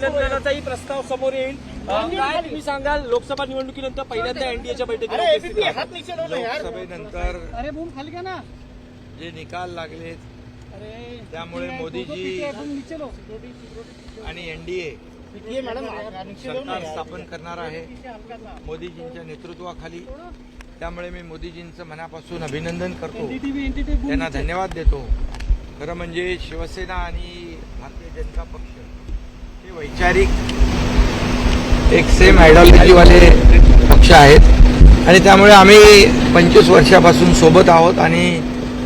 निवडणुकीचाही प्रस्ताव समोर येईल. काय तुम्ही सांगाल, लोकसभा निवडणुकीनंतर पहिल्यांदा एनडीएच्या बैठकीला उपस्थित आहात. लोकसभेनंतर जे निकाल लागले त्यामुळे मोदीजी आणि एनडीए सरकार स्थापन करणार आहे मोदीजींच्या नेतृत्वाखाली. त्यामुळे मी मोदीजींचं मनापासून अभिनंदन करतो, त्यांना धन्यवाद देतो. खरं म्हणजे शिवसेना आणि भारतीय जनता पक्ष हे वैचारिक एक सेम आयडिओलॉजीवाले पक्ष आहेत आणि त्यामुळे आम्ही 25 वर्षापासून सोबत आहोत आणि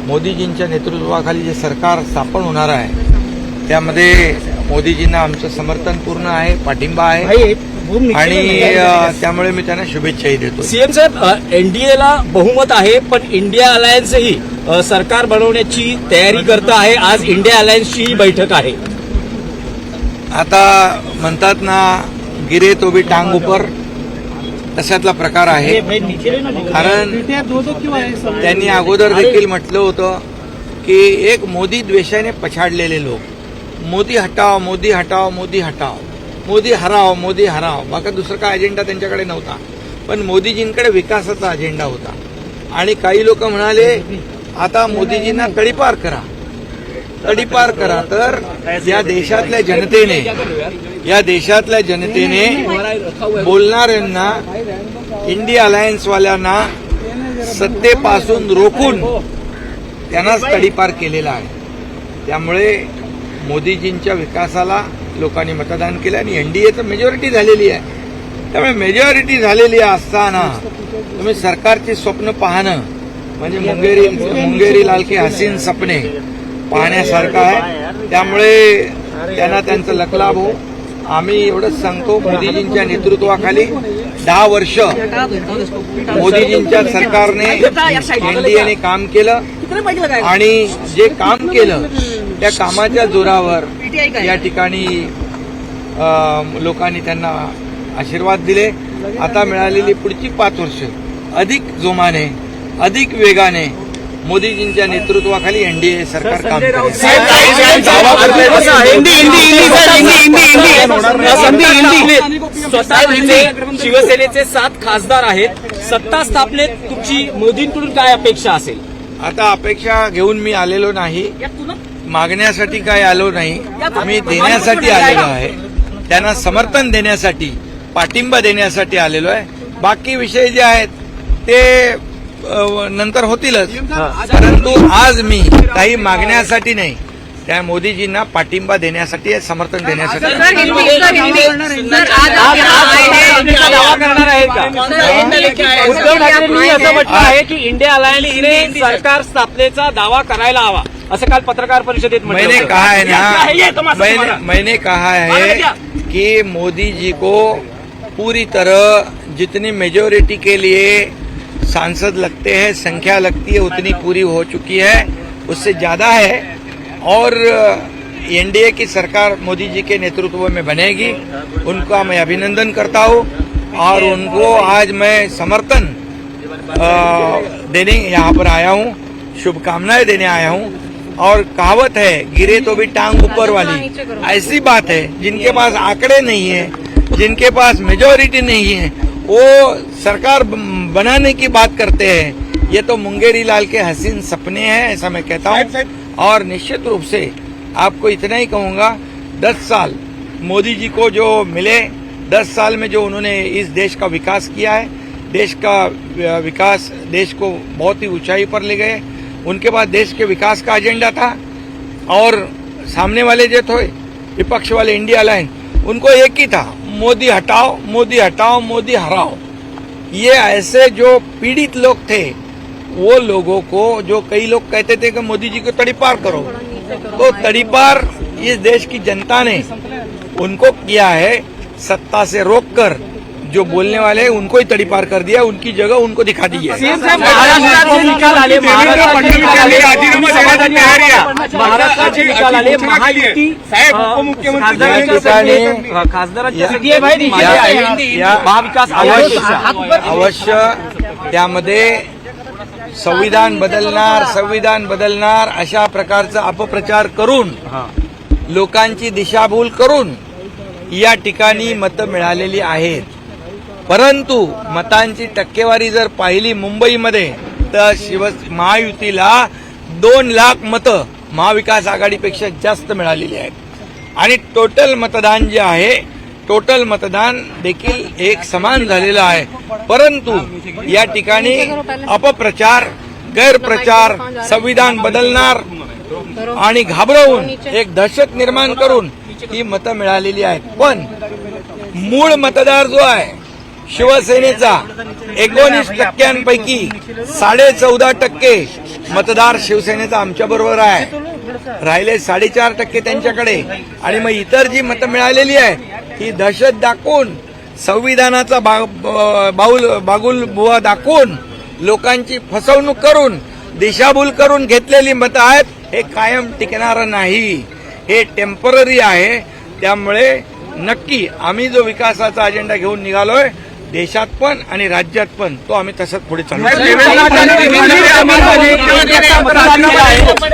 मोदीजींच्या नेतृत्वाखाली जे सरकार स्थापन होणार आहे त्यामध्ये मोदीजींना आमचं समर्थन पूर्ण आहे, पाठिंबा आहे आणि त्यामुळे मी त्यांना शुभेच्छाही देतो. सीएम साहेब, एनडीएला बहुमत आहे पण इंडिया अलायन्सही सरकार बनवण्याची तयारी करत आहे. आज इंडिया अलायन्सची बैठक आहे. आता म्हणतात ना, गिरे तो भी टांग ऊपर, तशातला प्रकार आहे. कारण त्यांनी अगोदर देखील म्हटलं होतं की एक मोदी द्वेषाने पछाडलेले लोक, मोदी हटाव, मोदी हटाव, मोदी हटाव, मोदी हराव, मोदी हराव, बाकी दुसरा काय अजेंडा त्यांच्याकडे नव्हता. पण मोदीजींकडे विकासाचा अजेंडा होता. आणि काही लोक म्हणाले आता मोदीजींना तडीपार करा, तडीपार करा. तर या देशातल्या जनतेने बोलणाऱ्यांना, इंडिया अलायन्सवाल्यांना सत्तेपासून रोखून त्यांनाच तडीपार केलेला आहे. त्यामुळे मोदीजींच्या विकासाला लोकांनी मतदान केलं आणि एनडीएचं मेजॉरिटी झालेली आहे. त्यामुळे मेजॉरिटी झालेली असताना तुम्ही सरकारची स्वप्न पाहणं म्हणजे मुंगेरी लाल की हसीन सपने पाहण्यासारखं आहे. त्यामुळे त्यांना त्यांचं लखलाभ हो. आम्ही एवढंच सांगतो, मोदीजींच्या नेतृत्वाखाली 10 वर्ष मोदीजींच्या सरकारने एनडीएने काम केलं आणि जे काम केलं त्या कामाच्या जोरावर या ठिकाणी लोकांनी त्यांना आशीर्वाद दिले. आता मिळालेली पुढची 5 वर्ष अधिक जोमाने, अधिक वेगाने मोदीजींच्या नेतृत्वाखाली एनडीए सरकार काम करेल. शिवसेनेचे 7 खासदार आहेत. सत्ता स्थापनेत तुमची मोदींकडून काय अपेक्षा असेल? आता अपेक्षा घेऊन मी आलेलो नाही, मागण्यासाठी काय आलो नाही, आम्ही देण्यासाठी आलेलो आहे. त्यांना समर्थन देण्यासाठी, पाठिंबा देण्यासाठी आलेलो आहे. बाकी विषय जे आहेत ते नंतर होतीलच. परंतु आज मी काही मागण्यासाठी नाही, त्या मोदीजींना पाठिंबा देण्यासाठी, समर्थन देण्यासाठी. दावा करणार आहेत का? उद्धव ठाकरेंनी असं म्हटलं आहे की इंडिया अलायन्सने सरकार स्थापनेचा दावा करायला हवा, असं काल पत्रकार परिषदेत मैंने कहा है कि मोदी जी को पूरी तरह जितनी मेजॉरिटी के लिए सांसद लगते हैं, संख्या लगती है, उतनी पूरी हो चुकी है, उससे ज्यादा है. और एनडीए की सरकार मोदी जी के नेतृत्व में बनेगी. उनका मैं अभिनंदन करता हूं और उनको आज मैं समर्थन देने यहाँ पर आया हूं, शुभकामनाएं देने आया हूं. और कहावत है, गिरे तो भी टांग ऊपर वाली. ऐसी बात है, जिनके पास आंकड़े नहीं है, जिनके पास मेजॉरिटी नहीं है, वो सरकार बनाने की बात करते हैं. ये तो मुंगेरी लाल के हसीन सपने हैं, ऐसा मैं कहता हूं. और निश्चित रूप से आपको इतना ही कहूंगा, 10 साल मोदी जी को जो मिले, 10 साल में जो उन्होंने इस देश का विकास किया है, देश का विकास, देश को बहुत ही ऊंचाई पर ले गए. उनके पास देश के विकास का एजेंडा था और सामने वाले जो थे विपक्ष वाले इंडिया अलायंस, उनको एक ही था, मोदी हटाओ, मोदी हटाओ, मोदी हराओ. ये ऐसे जो पीड़ित लोग थे, वो लोगों को, जो कई लोग कहते थे कि मोदी जी को तड़ीपार करो, तो तड़ीपार इस देश की जनता ने उनको किया है. सत्ता से रोककर जो बोलने वाले हैं उनको ही तड़ीपार कर दिया, उनकी जगह उनको दिखा दी है. महाराष्ट्राचे निकाल आले, महाराष्ट्राचे निकाल आले. महायुती महाविकास अवश्य त्यामध्ये संविधान बदलणार अशा प्रकारचा अपप्रचार करून, लोकांची दिशाभूल करून या ठिकाणी मतं मिळालेली आहेत. परंतु मतांची टक्केवारी जर पाहिली मुंबईमध्ये तर महायुतीला 2 लाख मतं महाविकास आघाडीपेक्षा जास्त मिळालेली आहेत आणि टोटल मतदान जे आहे टोटल मतदान देखील एक समान झालेलं आहे. परंतु या ठिकाणी अपप्रचार गैरप्रचार संविधान बदलणार आणि घाबरवून एक दहशत निर्माण करून ही मतं मिळालेली आहेत. पण मूळ मतदार जो आहे शिवसेनेचा 19% 14.5% मतदार शिवसेनेचा आमच्या बरोबर आहे, राहिले 4.5% त्यांच्याकडे. आणि मग इतर जी मतं मिळालेली आहे ही दहशत दाखवून संविधानाचा बागुल बुवा दाखवून लोकांची फसवणूक करून दिशाभूल करून घेतलेली मतं आहेत. हे कायम टिकणारं नाही, हे टेम्पररी आहे. त्यामुळे नक्की आम्ही जो विकासाचा अजेंडा घेऊन निघालोय देशात पण आणि राज्यात पण तो आम्ही तसंच पुढे चालू.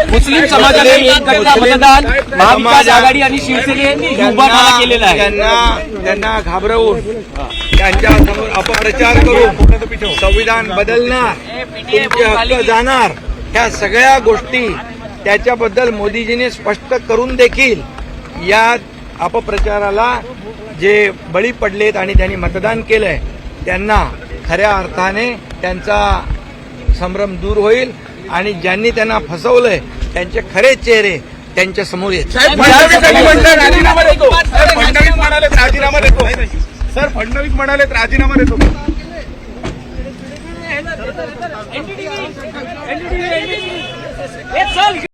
मुस्लिम समाजाने एक गट मतदान महाविकास आघाडी आणि शिवसेनेने उभारण्याला केलेला आहे. त्यांना घाबरवून त्यांच्यासमोर अपप्रचार करून संविधान बदलणार तुमचे हक्क जाणार ह्या सगळ्या गोष्टी त्याच्याबद्दल मोदीजींनी स्पष्ट करून देखील या अपप्रचाराला जे बळी पडलेत आणि त्यांनी मतदान केलंय त्यांना खऱ्या अर्थाने त्यांचा संभ्रम दूर होईल आणि ज्यांनी त्यांना फसवलंय त्यांचे खरे चेहरे त्यांच्या समोर येतील. सर फडणवीस म्हणाले राजीनामा देतो.